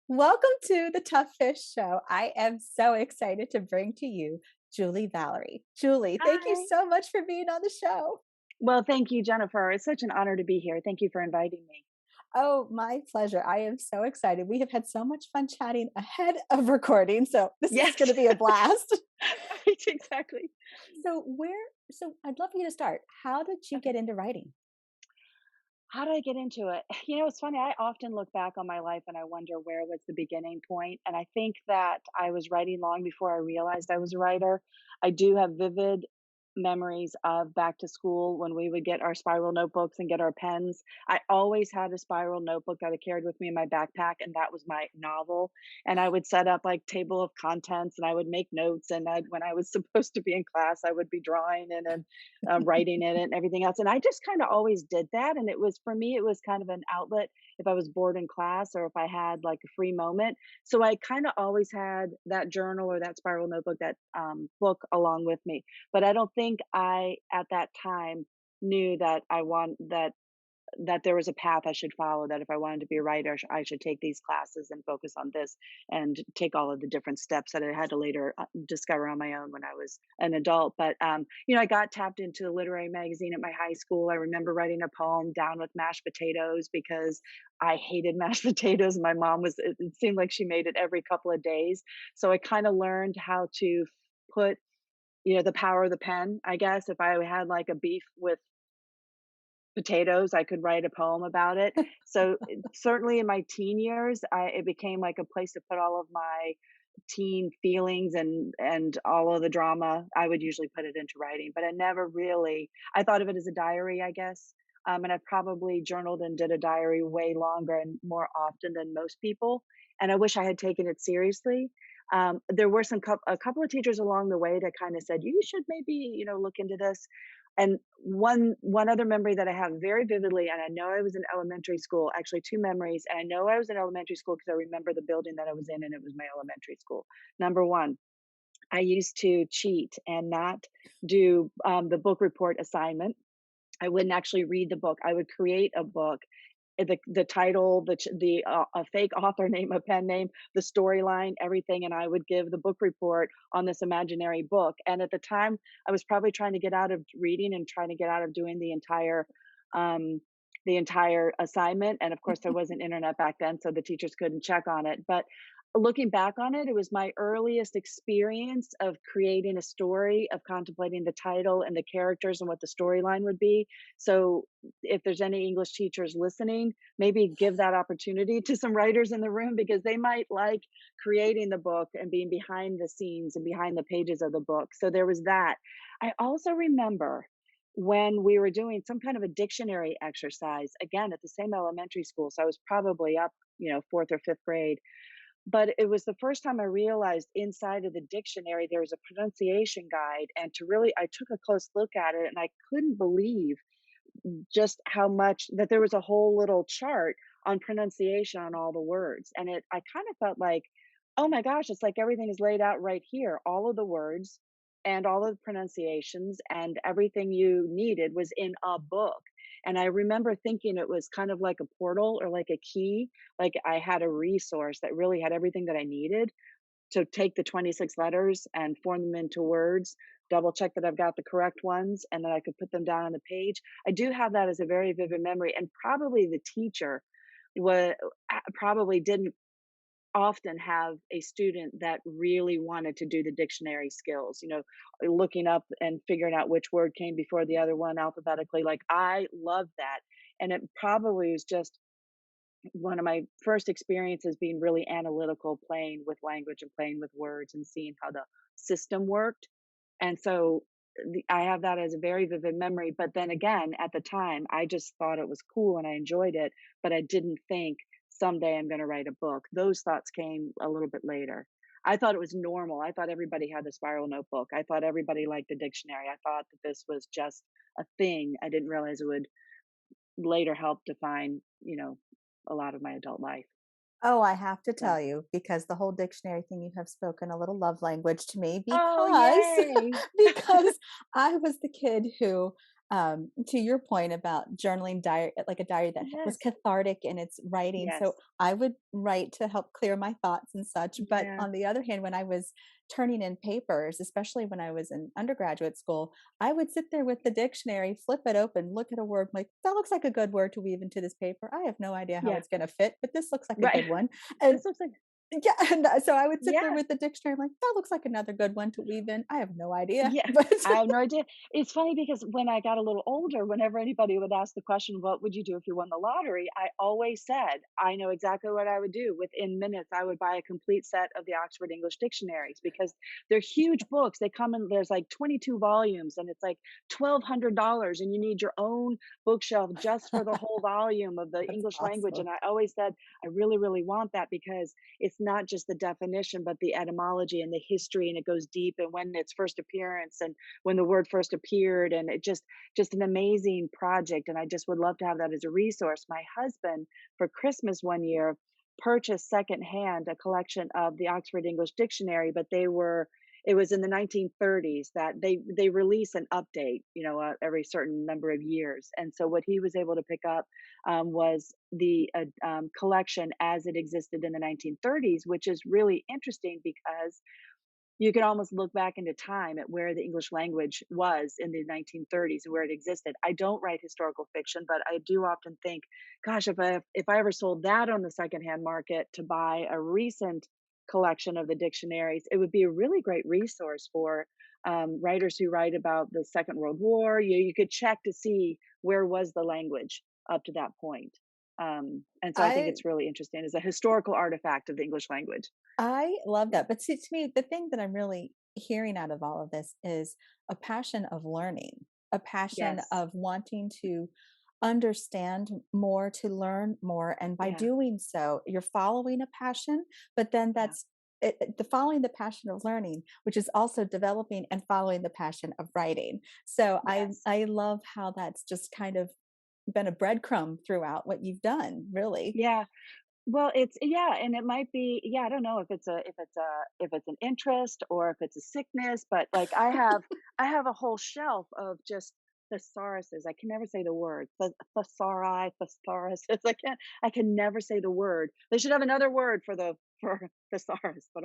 Welcome to the Tough Fish Show. I am so excited to bring to you Julie Valerie. Julie, thank you Hi. so much for being on the show. Well, thank you, Jennifer. It's such an honor to be here. Thank you for inviting me. Oh, my pleasure. I am so excited. We have had so much fun chatting ahead of recording, so this is going Yes, to be a blast. right, exactly. So I'd love for you to start. How did you Okay. get into writing? How did I get into it? It's funny. I often look back on my life and I wonder where was the beginning point. And I think that I was writing long before I realized I was a writer. I do have vivid memories of back to school when we would get our spiral notebooks and get our pens. I always had a spiral notebook that I carried with me in my backpack, and that was my novel. And I would set up like table of contents, and I would make notes. And when I was supposed to be in class, I would be drawing in and writing in it and everything else. And I just kind of always did that. And it was for me, it was kind of an outlet if I was bored in class or if I had like a free moment. So I kind of always had that journal or that spiral notebook, that book along with me. But I don't think I at that time knew that that there was a path I should follow, that if I wanted to be a writer, I should take these classes and focus on this and take all of the different steps that I had to later discover on my own when I was an adult. But, I got tapped into the literary magazine at my high school. I remember writing a poem, Down with Mashed Potatoes, because I hated mashed potatoes. My mom it seemed like she made it every couple of days. So I kind of learned how to put, the power of the pen, I guess. If I had like a beef with potatoes, I could write a poem about it. So, certainly in my teen years, it became like a place to put all of my teen feelings and all of the drama. I would usually put it into writing, but I thought of it as a diary, I guess. And I probably journaled and did a diary way longer and more often than most people. And I wish I had taken it seriously. There were a couple of teachers along the way that kind of said, you should maybe, look into this. And one other memory that I have very vividly, and I know I was in elementary school, actually 2 memories, and I know I was in elementary school because I remember the building that I was in, and it was my elementary school. Number 1, I used to cheat and not do, the book report assignment. I wouldn't actually read the book. I would create a book, the title, a fake author name, a pen name, the storyline, everything, and I would give the book report on this imaginary book. And at the time, I was probably trying to get out of reading and trying to get out of doing um, the entire assignment. And of course, there wasn't internet back then, so the teachers couldn't check on it. But looking back on it, it was my earliest experience of creating a story, of contemplating the title and the characters and what the storyline would be. So if there's any English teachers listening, maybe give that opportunity to some writers in the room because they might like creating the book and being behind the scenes and behind the pages of the book. So there was that. I also remember when we were doing some kind of a dictionary exercise, again, at the same elementary school. So I was probably up, fourth or fifth grade. But it was the first time I realized inside of the dictionary there was a pronunciation guide. And I took a close look at it and I couldn't believe just how much that there was a whole little chart on pronunciation on all the words. And I kind of felt like, oh my gosh, it's like everything is laid out right here. All of the words and all of the pronunciations and everything you needed was in a book. And I remember thinking it was kind of like a portal or like a key, like I had a resource that really had everything that I needed to take the 26 letters and form them into words, double check that I've got the correct ones, and then I could put them down on the page. I do have that as a very vivid memory, and probably the teacher wa probably didn't often have a student that really wanted to do the dictionary skills, looking up and figuring out which word came before the other one alphabetically. Like, I love that, and it probably was just one of my first experiences being really analytical, playing with language and playing with words and seeing how the system worked. And so I have that as a very vivid memory. But then again, at the time, I just thought it was cool and I enjoyed it, but I didn't think someday I'm going to write a book. Those thoughts came a little bit later. I thought it was normal. I thought everybody had the spiral notebook. I thought everybody liked the dictionary. I thought that this was just a thing. I didn't realize it would later help define, a lot of my adult life. Oh, I have to So, tell you, because the whole dictionary thing, you have spoken a little love language to me oh, because yay. because I was the kid who To your point about journaling diary, like a diary that was Yes. cathartic in its writing. So Yes. I would write to help clear my thoughts and such. But Yeah. on the other hand, when I was turning in papers, especially when I was in undergraduate school, I would sit there with the dictionary, flip it open, look at a word, like, that looks like a good word to weave into this paper. I have no idea how Yeah. it's going to fit, but this looks like a Right. good one. And This looks like yeah, and so I would sit there yeah. with the dictionary, I'm like, that looks like another good one to weave in. I have no idea. Yeah, But I have no idea. It's funny because when I got a little older, whenever anybody would ask the question, "What would you do if you won the lottery?" I always said, "I know exactly what I would do." Within minutes, I would buy a complete set of the Oxford English dictionaries because they're huge books. They come in there's like 22 volumes and it's like $1,200 and you need your own bookshelf just for the whole volume of the that's English language. awesome. And I always said, "I really, really want that because it's not just the definition, but the etymology and the history, and it goes deep and when its first appearance and when the word first appeared, and it just an amazing project. And I just would love to have that as a resource. My husband, for Christmas one year, purchased secondhand a collection of the Oxford English Dictionary, but it was in the 1930s that they release an update, every certain number of years. And so what he was able to pick up was the collection as it existed in the 1930s, which is really interesting because you could almost look back into time at where the English language was in the 1930s and where it existed. I don't write historical fiction, but I do often think, gosh, if I ever sold that on the secondhand market to buy a recent collection of the dictionaries, it would be a really great resource for writers who write about the Second World War. You could check to see where was the language up to that point. And so I think I it's really interesting as a historical artifact of the English language. I love that. But see, to me, the thing that I'm really hearing out of all of this is a passion of learning, a passion Yes. of wanting to understand more, to learn more. And by Yeah. doing so, you're following a passion, but then Yeah. the following the passion of learning, which is also developing and following the passion of writing. So Yes. I love how that's just kind of been a breadcrumb throughout what you've done, really. Yeah. Well, it's yeah, and it might be yeah, I don't know if it's an interest or if it's a sickness, but like I have a whole shelf of just thesauruses. I can never say the word. Thesauri, thesauruses. I can never say the word. They should have another word for thesaurus, but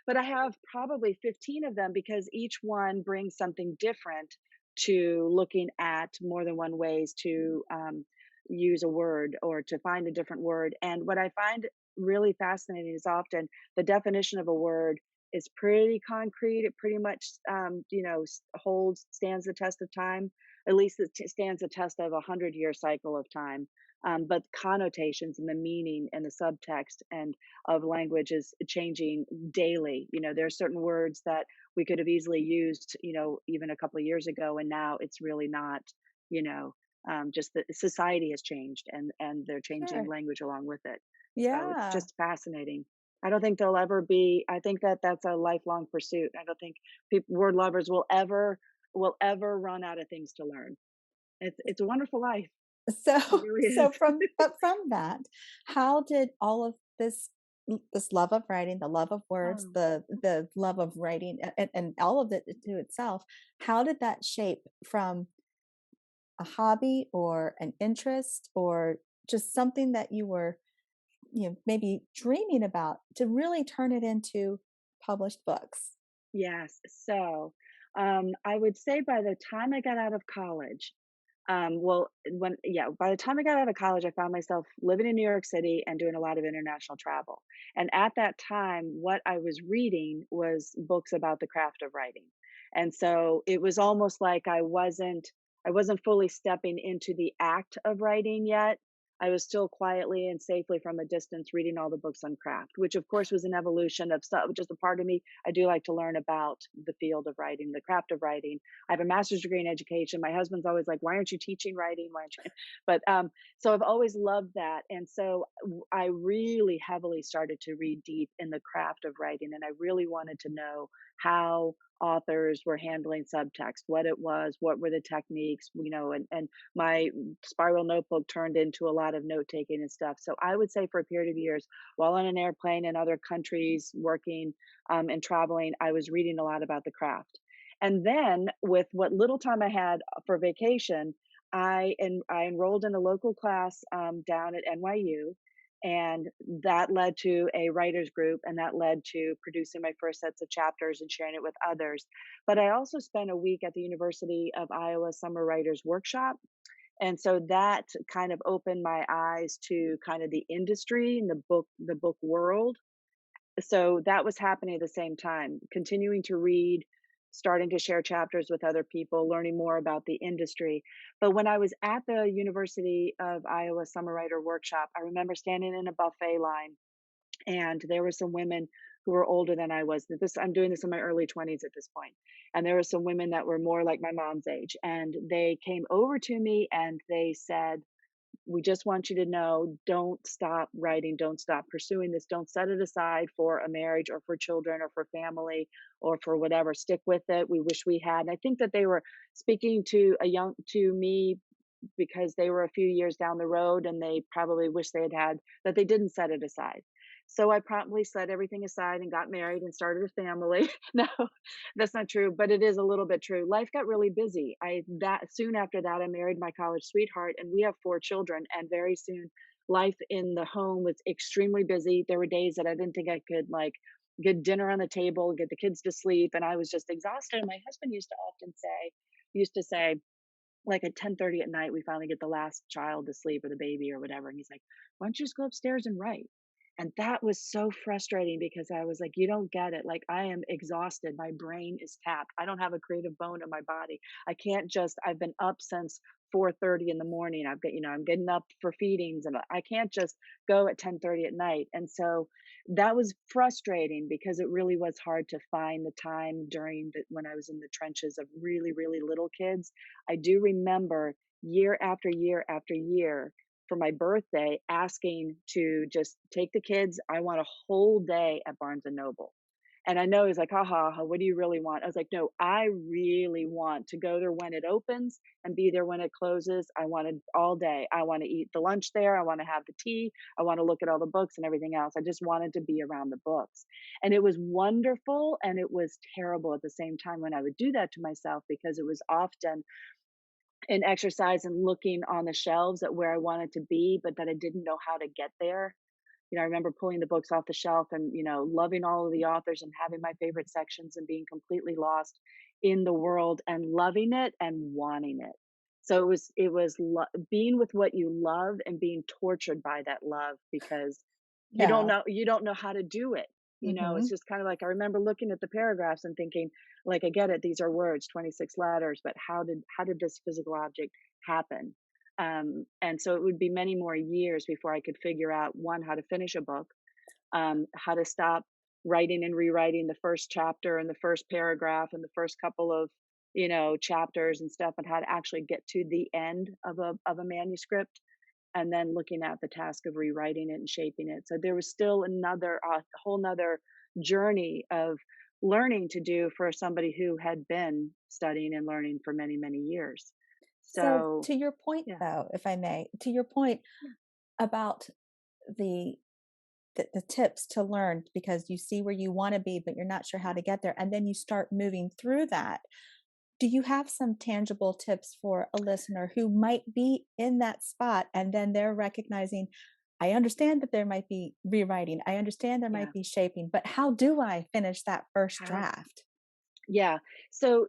but I have probably 15 of them because each one brings something different to looking at more than one ways to use a word or to find a different word. And what I find really fascinating is often the definition of a word is pretty concrete. It pretty much, stands the test of time. At least it stands the test of 100-year cycle of time. But connotations and the meaning and the subtext and of language is changing daily. There are certain words that we could have easily used, even a couple of years ago, and now it's really not. You know, just that society has changed and they're changing Sure. language along with it. So it's Yeah. just fascinating. I don't think there'll ever be. I think that that's a lifelong pursuit. I don't think word lovers will ever run out of things to learn. It's a wonderful life. So It really so is. from that, how did all of this love of writing, the love of words, Oh. the love of writing, and all of it to itself, how did that shape from a hobby or an interest or just something that you were, maybe dreaming about to really turn it into published books? Yes. So I would say by the time I got out of college, by the time I got out of college, I found myself living in New York City and doing a lot of international travel. And at that time, what I was reading was books about the craft of writing. And so it was almost like I wasn't fully stepping into the act of writing yet. I was still quietly and safely from a distance reading all the books on craft, which of course was an evolution of stuff, just a part of me. I do like to learn about the field of writing, the craft of writing. I have a master's degree in education. My husband's always like, "Why aren't you teaching writing? Why aren't you?" But so I've always loved that, and so I really heavily started to read deep in the craft of writing, and I really wanted to know how authors were handling subtext, what it was, what were the techniques, and my spiral notebook turned into a lot of note taking and stuff. So I would say for a period of years, while on an airplane in other countries, working and traveling, I was reading a lot about the craft. And then with what little time I had for vacation, I enrolled in a local class down at NYU, and that led to a writers group, and that led to producing my first sets of chapters and sharing it with others. But I also spent a week at the University of Iowa Summer Writers Workshop, and so that kind of opened my eyes to kind of the industry and the book world. So that was happening at the same time, continuing to read, starting to share chapters with other people, learning more about the industry. But when I was at the University of Iowa Summer Writer Workshop, I remember standing in a buffet line, and there were some women who were older than I was. I'm doing this in my early 20s at this point. And there were some women that were more like my mom's age, and they came over to me and they said, we just want you to know, don't stop writing, don't stop pursuing this, don't set it aside for a marriage or for children or for family or for whatever. Stick with it. We wish we had. And I think that they were speaking to me because they were a few years down the road, and they probably wish they had that they didn't set it aside. So I promptly set everything aside and got married and started a family. No, that's not true, but it is a little bit true. Life got really busy. I that Soon after that, I married my college sweetheart, and we have 4 children. And very soon, life in the home was extremely busy. There were days that I didn't think I could like get dinner on the table, get the kids to sleep, and I was just exhausted. And my husband used to say, like at 10:30 at night, we finally get the last child to sleep, or the baby or whatever. And he's like, why don't you just go upstairs and write? And that was so frustrating because I was like, you don't get it. Like, I am exhausted. My brain is tapped. I don't have a creative bone in my body. I've been up since 4:30 in the morning. I'm getting up for feedings, and I can't just go at 10:30 at night. And so that was frustrating because it really was hard to find the time when I was in the trenches of really, really little kids. I do remember year after year after year for my birthday asking to just take the kids. I want a whole day at Barnes and Noble. And I know he's like, ha ha ha, what do you really want? I was like, no, I really want to go there when it opens and be there when it closes. I want it all day. I want to eat the lunch there. I want to have the tea. I want to look at all the books and everything else. I just wanted to be around the books. And it was wonderful and it was terrible at the same time when I would do that to myself, because it was often an exercise in looking on the shelves at where I wanted to be, but that I didn't know how to get there. I remember pulling the books off the shelf and, loving all of the authors and having my favorite sections and being completely lost in the world and loving it and wanting it. So being with what you love and being tortured by that love because Yeah. you don't know how to do it. It's Mhm. just kind of like I remember looking at the paragraphs and thinking, like, I get it, these are words, 26 letters, but how did this physical object happen? And so it would be many more years before I could figure out, one, how to finish a book, how to stop writing and rewriting the first chapter and the first paragraph and the first couple of chapters and stuff, and how to actually get to the end of a manuscript, and then looking at the task of rewriting it and shaping it. So there was still a whole nother journey of learning to do for somebody who had been studying and learning for many, many years. So So to your point yeah, though, if I may, to your point yeah, about the the tips to learn because you see where you want to be, but you're not sure how to get there. And then you start moving through that. Do you have some tangible tips for a listener who might be in that spot and then they're recognizing, I understand that there might be rewriting, I understand there yeah. might be shaping, but how do I finish that first How draft? Yeah. So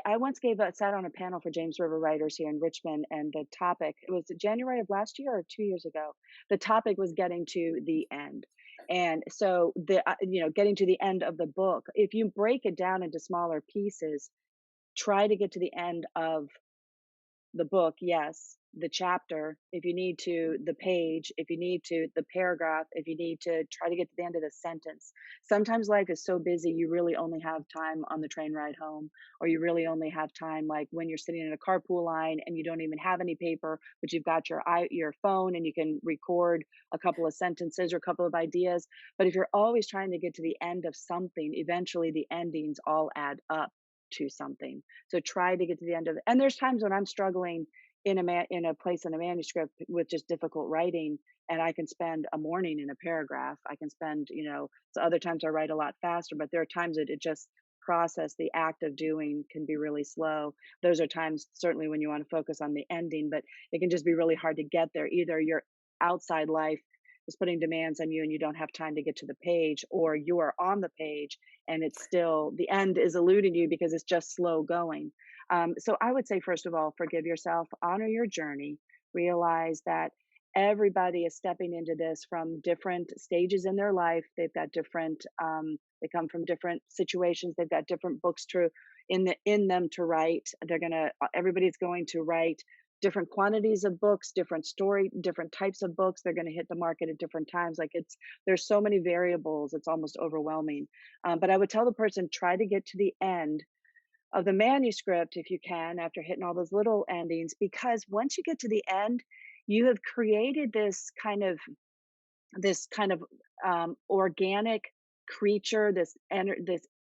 I once sat on a panel for James River writers here in Richmond, and the topic, it was January of last year or 2 years ago. The topic was getting to the end. And so getting to the end of the book, if you break it down into smaller pieces, try to get to the end of the book, yes, the chapter, if you need to, the page, if you need to, the paragraph, if you need to, try to get to the end of the sentence. Sometimes life is so busy, you really only have time on the train ride home, or you really only have time like when you're sitting in a carpool line and you don't even have any paper, but you've got your phone and you can record a couple of sentences or a couple of ideas. But if you're always trying to get to the end of something, eventually the endings all add up to something. So try to get to the end of it. And there's times when I'm struggling in a place in a manuscript with just difficult writing, and I can spend a morning in a paragraph. I can spend, so other times I write a lot faster, but there are times that it just process, the act of doing can be really slow. Those are times certainly when you want to focus on the ending, but it can just be really hard to get there. Either your outside life is putting demands on you and you don't have time to get to the page, or you are on the page and it's still the end is eluding you because it's just slow going. So I would say, first of all, forgive yourself, honor your journey, realize that everybody is stepping into this from different stages in their life. They've got different, they come from different situations. They've got different books to in them to write. Everybody's going to write different quantities of books, different types of books. They're going to hit the market at different times. There's so many variables. It's almost overwhelming. But I would tell the person, try to get to the end of the manuscript if you can, after hitting all those little endings, because once you get to the end, you have created this kind of organic creature, this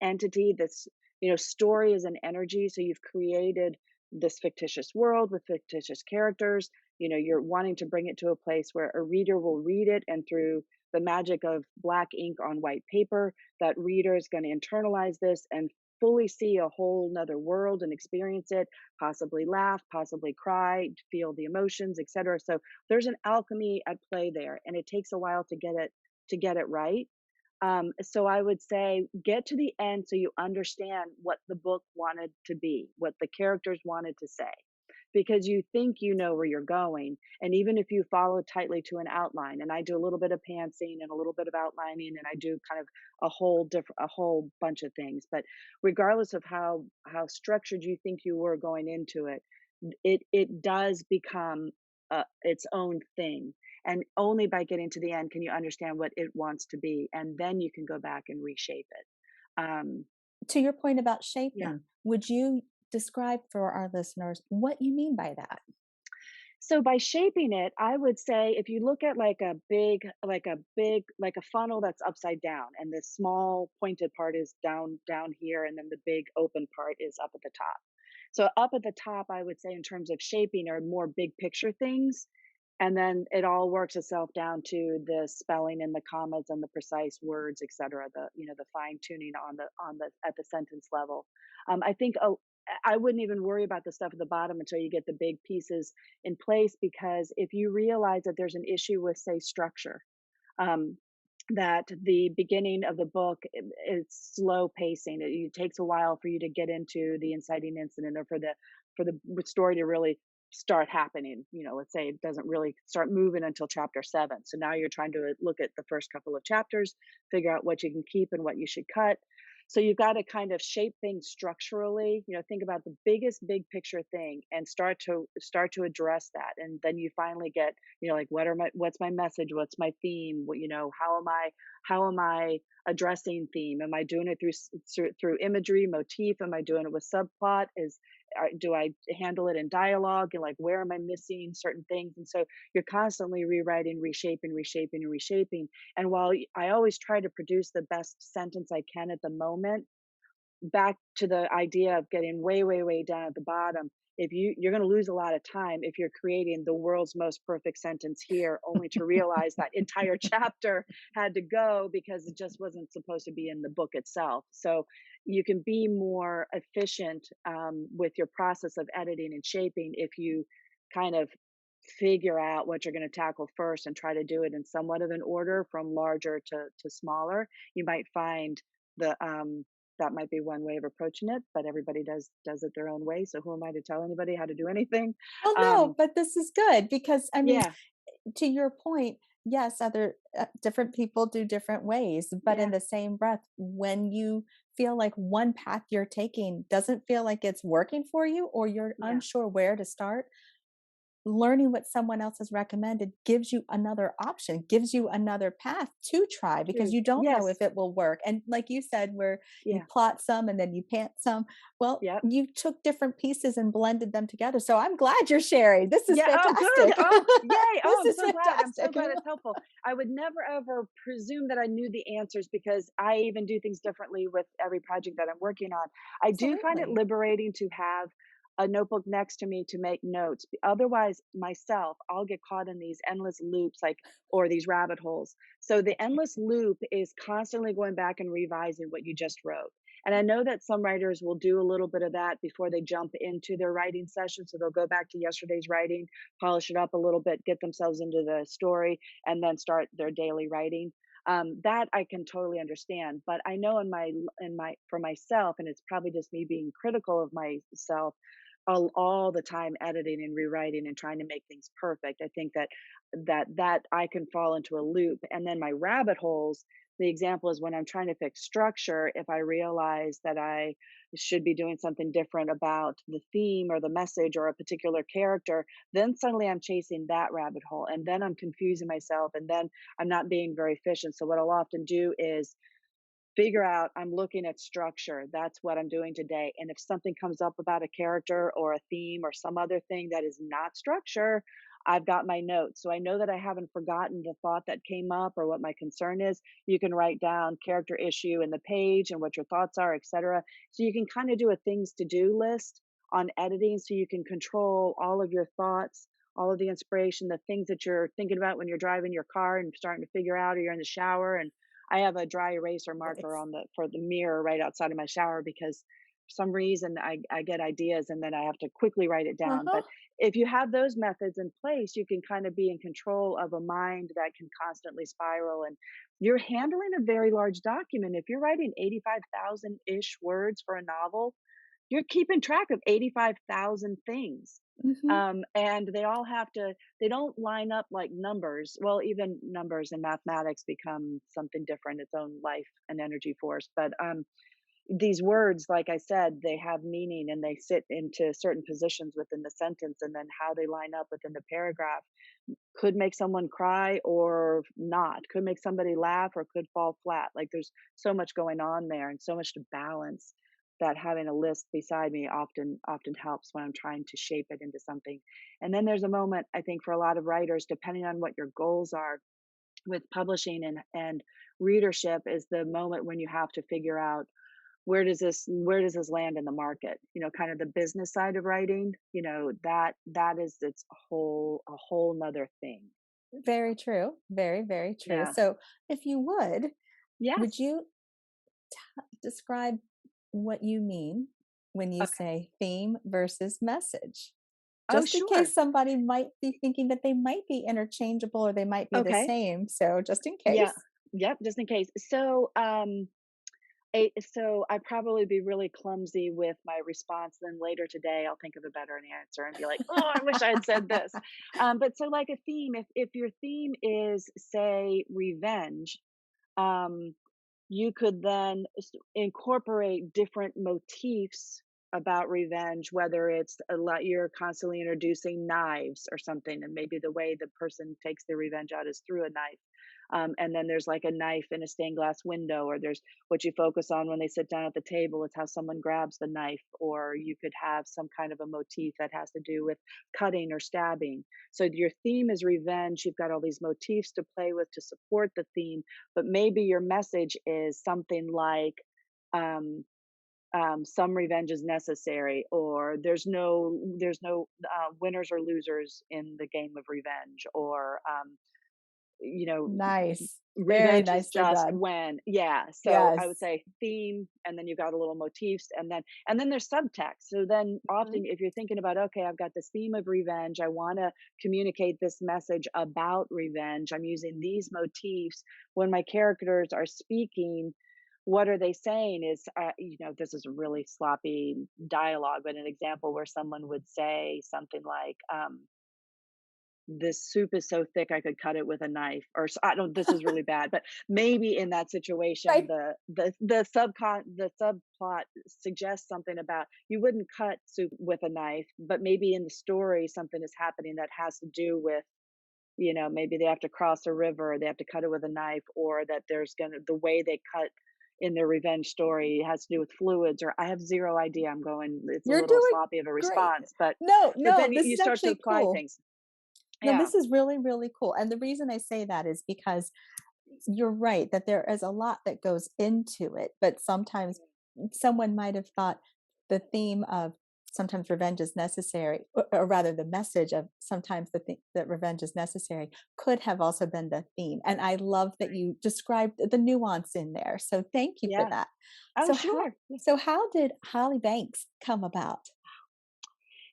entity, this, story is an energy. So you've created this fictitious world with fictitious characters. You're wanting to bring it to a place where a reader will read it, and through the magic of black ink on white paper, that reader is going to internalize this and fully see a whole nother world and experience it, possibly laugh, possibly cry, feel the emotions, etc. So there's an alchemy at play there, and it takes a while to get it right. So I would say, get to the end so you understand what the book wanted to be, what the characters wanted to say, because you think you know where you're going. And even if you follow tightly to an outline, and I do a little bit of pantsing and a little bit of outlining, and I do kind of a whole bunch of things, but regardless of how structured you think you were going into it, it does become its own thing. And only by getting to the end can you understand what it wants to be, and then you can go back and reshape it. To your point about Yeah. shaping, would you describe for our listeners what you mean by that? So by shaping it, I would say, if you look at like a funnel that's upside down, and the small pointed part is down here, and then the big open part is up at the top. So up at the top, I would say, in terms of shaping, are more big picture things. And then it all works itself down to the spelling and the commas and the precise words, et cetera, the fine tuning on the at the sentence level. I think I wouldn't even worry about the stuff at the bottom until you get the big pieces in place, because if you realize that there's an issue with, say, structure, um, that the beginning of the book is slow pacing. It takes a while for you to get into the inciting incident, or for the story to really start happening. Let's say it doesn't really start moving until chapter 7. So now you're trying to look at the first couple of chapters, figure out what you can keep and what you should cut. So you've got to kind of shape things structurally. Think about the biggest big picture thing and start to address that. And then you finally get, like, what's my message? What's my theme? How am I addressing theme? Am I doing it through imagery, motif? Am I doing it with subplot? Do I handle it in dialogue? And, like, where am I missing certain things? And so you're constantly rewriting, reshaping, reshaping, and reshaping. And while I always try to produce the best sentence I can at the moment, back to the idea of getting way, way, way down at the bottom, if you're going to lose a lot of time if you're creating the world's most perfect sentence here, only to realize that entire chapter had to go because it just wasn't supposed to be in the book itself. So you can be more efficient with your process of editing and shaping if you kind of figure out what you're going to tackle first and try to do it in somewhat of an order from larger to smaller. You might find the that might be one way of approaching it, but everybody does it their own way. So who am I to tell anybody how to do anything? Well, no, Um, but this is good because I mean, yeah, to your point, yes, other different people do different ways, but in yeah, the same breath, when you feel like one path you're taking doesn't feel like it's working for you, or you're yeah, unsure where to start, learning what someone else has recommended gives you another option, gives you another path to try because true. you don't know if Yes, it will work. And like you said, where you yeah, plot some and then you pant some, well, yep. you took different pieces and blended them together. So I'm glad you're sharing. This is Yeah, oh, good. fantastic. Oh, yay. Oh, This I'm is so glad. I'm so fantastic. glad it's helpful. I would never ever presume that I knew the answers, because I even do things differently with every project that I'm working on. I do find it Absolutely. liberating to have a notebook next to me to make notes. Otherwise, myself, I'll get caught in these endless loops, or these rabbit holes. So the endless loop is constantly going back and revising what you just wrote. And I know that some writers will do a little bit of that before they jump into their writing session. So they'll go back to yesterday's writing, polish it up a little bit, get themselves into the story, and then start their daily writing. That I can totally understand. But I know for myself, and it's probably just me being critical of myself, all the time editing and rewriting and trying to make things perfect. I think that I can fall into a loop. And then my rabbit holes, the example is when I'm trying to fix structure, if I realize that I should be doing something different about the theme or the message or a particular character, then suddenly I'm chasing that rabbit hole and then I'm confusing myself and then I'm not being very efficient. So what I'll often do is figure out I'm looking at structure. That's what I'm doing today. And if something comes up about a character or a theme or some other thing that is not structure, I've got my notes. So I know that I haven't forgotten the thought that came up or what my concern is. You can write down character issue in the page and what your thoughts are, etc. So you can kind of do a things to do list on editing so you can control all of your thoughts, all of the inspiration, the things that you're thinking about when you're driving your car and starting to figure out, or you're in the shower. And I have a dry eraser marker Nice. on the mirror right outside of my shower because for some reason I get ideas and then I have to quickly write it down. Uh-huh. But if you have those methods in place, you can kind of be in control of a mind that can constantly spiral. And you're handling a very large document. If you're writing 85,000 ish words for a novel, you're keeping track of 85,000 things. Mhm. And they all have to, they don't line up like numbers. Well, even numbers and mathematics become something different, its own life and energy force. But these words, like I said, they have meaning and they sit into certain positions within the sentence, and then how they line up within the paragraph could make someone cry or not, could make somebody laugh or could fall flat. Like there's so much going on there and so much to balance that having a list beside me often helps when I'm trying to shape it into something. And then there's a moment I think for a lot of writers, depending on what your goals are with publishing and readership, is the moment when you have to figure out where does this land in the market, kind of the business side of writing, that is its a whole nother thing. Very true. Very, very true. Yeah. So, if you would Yes. you describe what you mean when you Okay. say theme versus message? Oh, Just in sure. case somebody might be thinking that they might be interchangeable or they might be the Okay. same. So, just in Yeah. case. Yep, just in case. So I probably be really clumsy with my response. Then later today, I'll think of a better answer and be like, "Oh, I wish I had said this." But so, like a theme, if your theme is, say, revenge, um, you could then incorporate different motifs about revenge, whether it's a lot you're constantly introducing knives or something, and maybe the way the person takes their revenge out is through a knife. And then there's like a knife in a stained glass window, or there's what you focus on when they sit down at the table. It's how someone grabs the knife, or you could have some kind of a motif that has to do with cutting or stabbing. So your theme is revenge. You've got all these motifs to play with to support the theme, but maybe your message is something like, um, some revenge is necessary, or there's no winners or losers in the game of revenge, or you know Nice. Very revenge is nicely just done. when, yeah. So I would Yes. say theme, and then you've got a little motifs, and then there's subtext. So then often Mhm. if you're thinking about, okay, I've got this theme of revenge, I want to communicate this message about revenge, I'm using these motifs. When my characters are speaking, what are they saying is, this is really sloppy dialogue, but an example where someone would say something like, this soup is so thick I could cut it with a knife, or I don't, this is really bad, but maybe in that situation Right. the subplot suggests something about you wouldn't cut soup with a knife, but maybe in the story something is happening that has to do with, maybe they have to cross a river, they have to cut it with a knife, or that the way they cut in their revenge story has to do with fluids, or I have zero idea. I'm going, it's a You're little doing sloppy of a great. response, but No, but no, then this you is start to actually apply cool. things. No, Yeah. this is really, really cool. And the reason I say that is because you're right that there is a lot that goes into it, but sometimes someone might have thought the theme of sometimes revenge is necessary, or rather the message of sometimes that revenge is necessary could have also been the theme. And I love that Right. you described the nuance in there. So thank you for Yeah. that. Oh, So how sure. Yeah. so how did Holly Banks come about?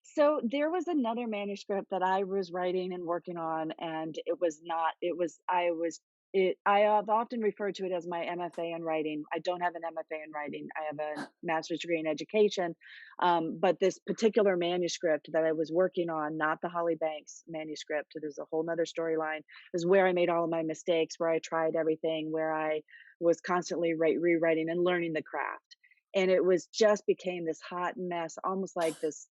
So there was another manuscript that I was writing and working on, and it was not, it was, I was, it, I have often referred to it as my MFA in writing. I don't have an MFA in writing. I have a master's degree in education. But this particular manuscript that I was working on, not the Holly Banks manuscript, there's a whole nother storyline, is where I made all of my mistakes, where I tried everything, where I was constantly rewriting and learning the craft. And it was just became this hot mess, almost like this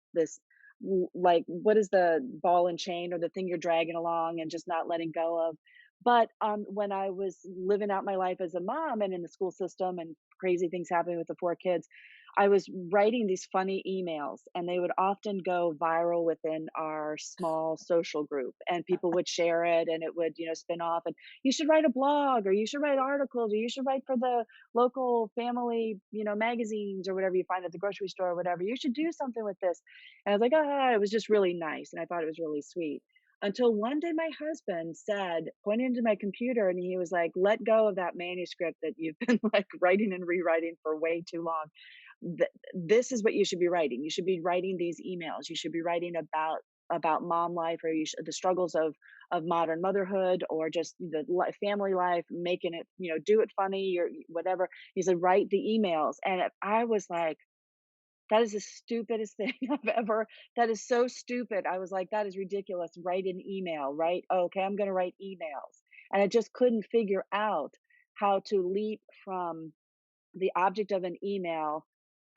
like what is the ball and chain or the thing you're dragging along and just not letting go of. But when I was living out my life as a mom and in the school system and crazy things happening with the four kids, I was writing these funny emails and they would often go viral within our small social group and people would share it and it would, spin off and you should write a blog or you should write articles or you should write for the local family, magazines or whatever you find at the grocery store or whatever. You should do something with this. And I was like, "Ah," it was just really nice, and I thought it was really sweet. Until one day my husband said, pointed to my computer, and he was like, "Let go of that manuscript that you've been, like, writing and rewriting for way too long. This is what you should be writing. You should be writing these emails. You should be writing about mom life or the struggles of modern motherhood or just the family life, making it, do it funny or whatever." He said, "Write the emails." And I was like, that is the stupidest thing I've ever, that is so stupid. I was like, "That is ridiculous. Write an email, right? Oh, okay, I'm gonna write emails." And I just couldn't figure out how to leap from the object of an email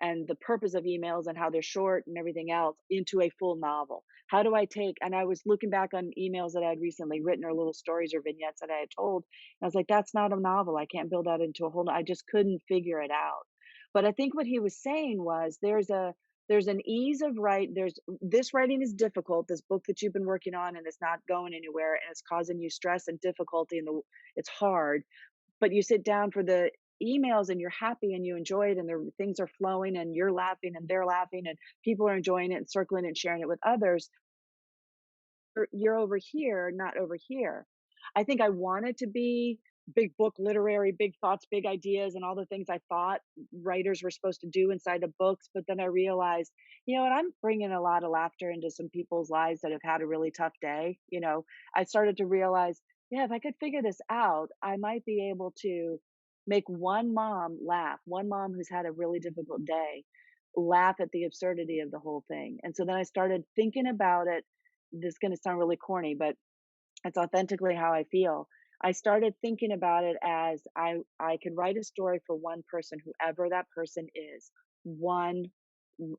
and the purpose of emails and how they're short and everything else into a full novel. How do I take, and I was looking back on emails that I had recently written or little stories or vignettes that I had told. And I was like, that's not a novel. I can't build that into a whole, I just couldn't figure it out. But I think what he was saying was there's an ease of there's this writing is difficult, this book that you've been working on and it's not going anywhere and it's causing you stress and difficulty and it's hard, but you sit down for the emails and you're happy and you enjoy it and the things are flowing and you're laughing and they're laughing and people are enjoying it and circling and sharing it with others. You're over here, not over here. I think I wanted to be big book literary, big thoughts, big ideas, and all the things I thought writers were supposed to do inside of books. But then I realized, you know what, I'm bringing a lot of laughter into some people's lives that have had a really tough day. I started to realize, yeah, if I could figure this out, I might be able to make one mom laugh, one mom who's had a really difficult day, laugh at the absurdity of the whole thing. And so then I started thinking about it. This is going to sound really corny, but it's authentically how I feel. I started thinking about it as I could write a story for one person, whoever that person is, one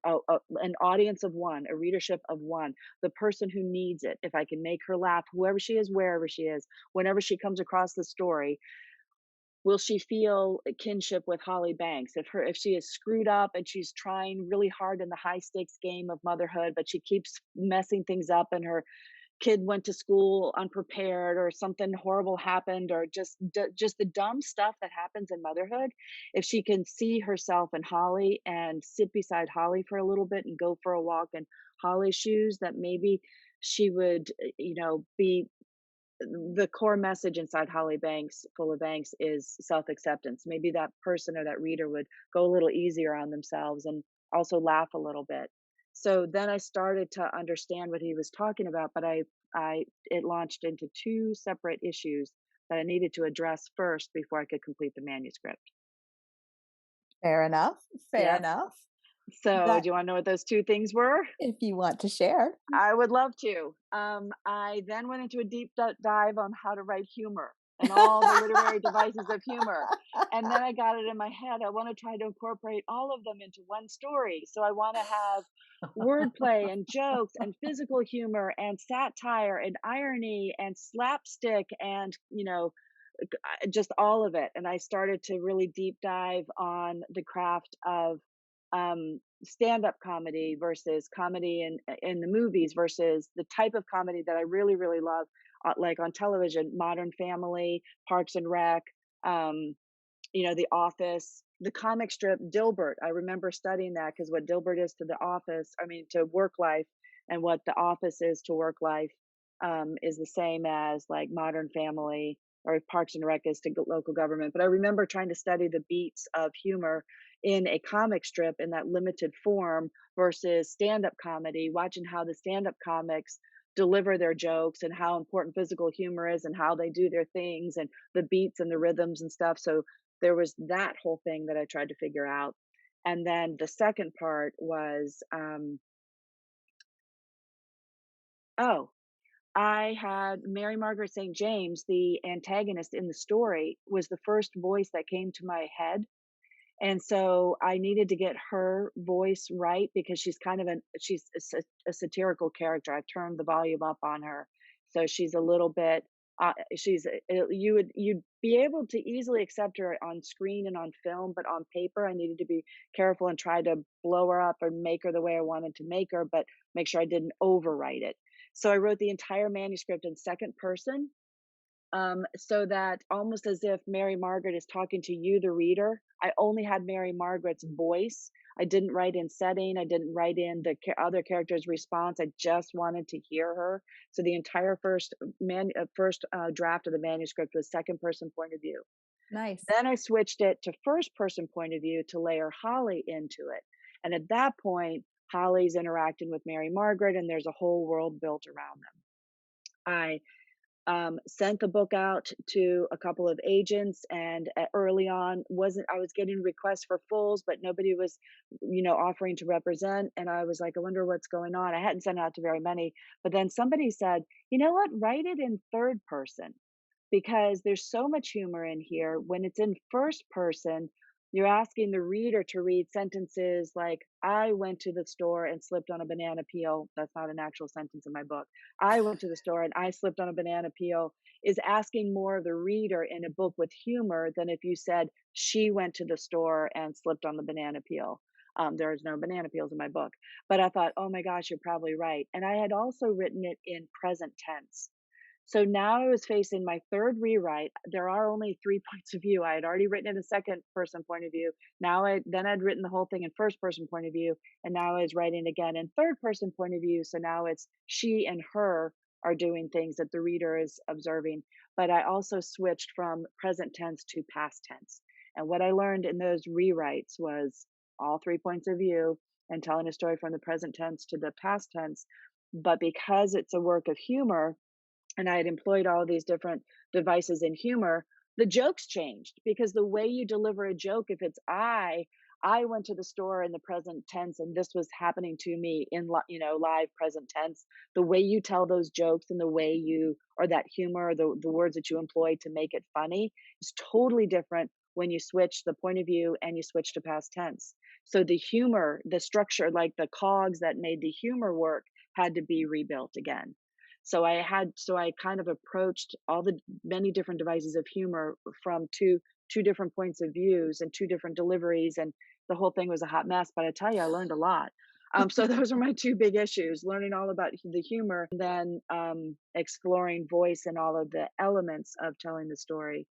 an audience of one, a readership of one, the person who needs it. If I can make her laugh, whoever she is, wherever she is, whenever she comes across the story, will she feel a kinship with Holly Banks? If she is screwed up and she's trying really hard in the high stakes game of motherhood, but she keeps messing things up and her kid went to school unprepared or something horrible happened or just the dumb stuff that happens in motherhood, if she can see herself in Holly and sit beside Holly for a little bit and go for a walk in Holly's shoes, that maybe she would, be the core message inside Holly Banks, Full of Banks, is self acceptance. Maybe that person or that reader would go a little easier on themselves and also laugh a little bit. So then I started to understand what he was talking about, but it launched into two separate issues that I needed to address first before I could complete the manuscript. Fair enough. Fair Yeah. enough. So That do you want to know what those two things were? if you want to share. I would love to. I then went into a deep dive on how to write humor and all the literary devices of humor. And then I got it in my head. I want to try to incorporate all of them into one story. So I want to have wordplay and jokes and physical humor and satire and irony and slapstick and, just all of it. And I started to really deep dive on the craft of stand-up comedy versus comedy in the movies versus the type of comedy that I really really love, like on television, Modern Family, Parks and Rec, The Office, the comic strip Dilbert. I remember studying that because what Dilbert is to the office, I mean, to work life, and what the office is to work life, is the same as like Modern Family or Parks and Rec is to local government. But I remember trying to study the beats of humor in a comic strip in that limited form versus stand up comedy, watching how the stand up comics deliver their jokes and how important physical humor is and how they do their things and the beats and the rhythms and stuff. So there was that whole thing that I tried to figure out. And then the second part was, oh, I had Mary Margaret St. James, the antagonist in the story, was the first voice that came to my head. And so I needed to get her voice right because she's kind of she's a satirical character. I've turned the volume up on her. So she's a little bit, you'd be able to easily accept her on screen and on film, but on paper, I needed to be careful and try to blow her up and make her the way I wanted to make her, but make sure I didn't overwrite it. So I wrote the entire manuscript in second person, so that almost as if Mary Margaret is talking to you, the reader. I only had Mary Margaret's voice. I didn't write in setting. I didn't write in the other character's response. I just wanted to hear her. So the entire first draft of the manuscript was second person point of view. Nice. Then I switched it to first person point of view to layer Holly into it. And at that point, Holly's interacting with Mary Margaret, and there's a whole world built around them. I sent the book out to a couple of agents, and early on wasn't I was getting requests for fulls, but nobody was, offering to represent. And I was like, I wonder what's going on. I hadn't sent it out to very many, but then somebody said, you know what, write it in third person because there's so much humor in here. When it's in first person, you're asking the reader to read sentences like, I went to the store and slipped on a banana peel. That's not an actual sentence in my book. I went to the store and I slipped on a banana peel is asking more of the reader in a book with humor than if you said, she went to the store and slipped on the banana peel. There is no banana peels in my book. But I thought, oh my gosh, you're probably right. And I had also written it in present tense. So now I was facing my third rewrite. There are only 3 points of view. I had already written it in second person point of view. I'd written the whole thing in first person point of view, and now I was writing again in third person point of view. So now it's she and her are doing things that the reader is observing. But I also switched from present tense to past tense. And what I learned in those rewrites was all 3 points of view and telling a story from the present tense to the past tense. But because it's a work of humor, and I had employed all of these different devices in humor, the jokes changed because the way you deliver a joke, if it's I went to the store in the present tense and this was happening to me in live present tense. The way you tell those jokes and the way you or that humor, the words that you employ to make it funny is totally different when you switch the point of view and you switch to past tense. So the humor, the structure, like the cogs that made the humor work, had to be rebuilt again. So I kind of approached all the many different devices of humor from two different points of views and two different deliveries, and the whole thing was a hot mess. But I tell you, I learned a lot. So those are my two big issues: learning all about the humor, and then exploring voice and all of the elements of telling the story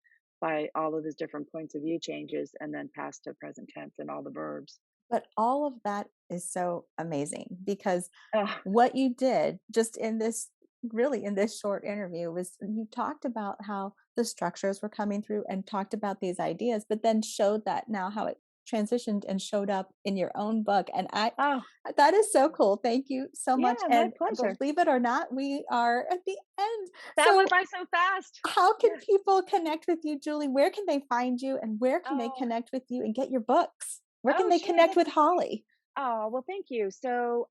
by all of these different points of view changes, and then past to present tense and all the verbs. But all of that is so amazing because Ugh, what you did just in this really in this short interview was you talked about how the structures were coming through and talked about these ideas, but then showed that now how it transitioned and showed up in your own book. And I oh, that is so cool. Thank you so much. yeah, my And pleasure. believe it or not, we are at the end. That went So by so fast. how can Yes. people connect with you, Julie? Where can they find you and where can they Oh, connect with you and get your books? Where can oh, they sure. connect with Holly? Oh, well, thank you. So,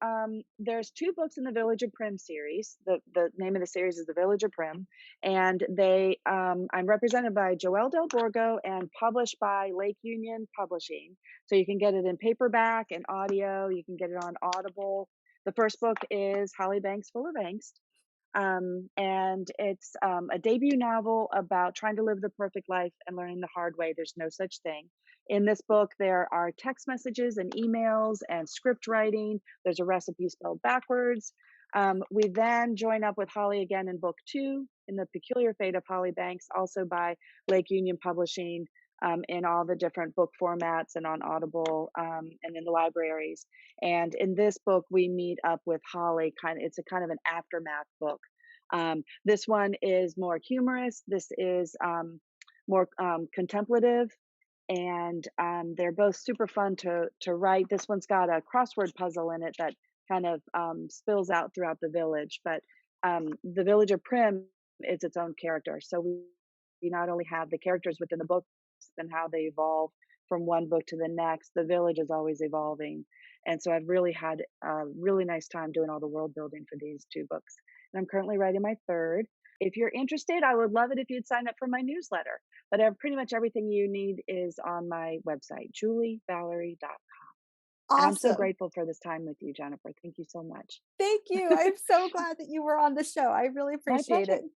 there's 2 books in the Village of Prim series. The name of the series is The Village of Prim, and I'm represented by Joelle Del Borgo and published by Lake Union Publishing. So you can get it in paperback and audio. You can get it on Audible. The first book is Holly Banks Full of Angst. And it's a debut novel about trying to live the perfect life and learning the hard way. There's no such thing. In this book, there are text messages and emails and script writing. There's a recipe spelled backwards. We then join up with Holly again in book 2, in The Peculiar Fate of Holly Banks, also by Lake Union Publishing. in all the different book formats and on Audible, and in the libraries. And in this book, we meet up with Holly. It's a kind of an aftermath book. This one is more humorous. This is more contemplative, and they're both super fun to write. This one's got a crossword puzzle in it that kind of spills out throughout the village. But the village of Prim is its own character, so we not only have the characters within the books and how they evolve from one book to the next. The village is always evolving, and so I've really had a really nice time doing all the world building for these two books. And I'm currently writing my third. If you're interested, I would love it if you'd sign up for my newsletter. But pretty much everything you need is on my website, julievalerie.com. And I'm so Awesome. grateful for this time with you, Jennifer. Thank you so much. Thank you. I'm so glad that you were on the show. I really My appreciate pleasure. it.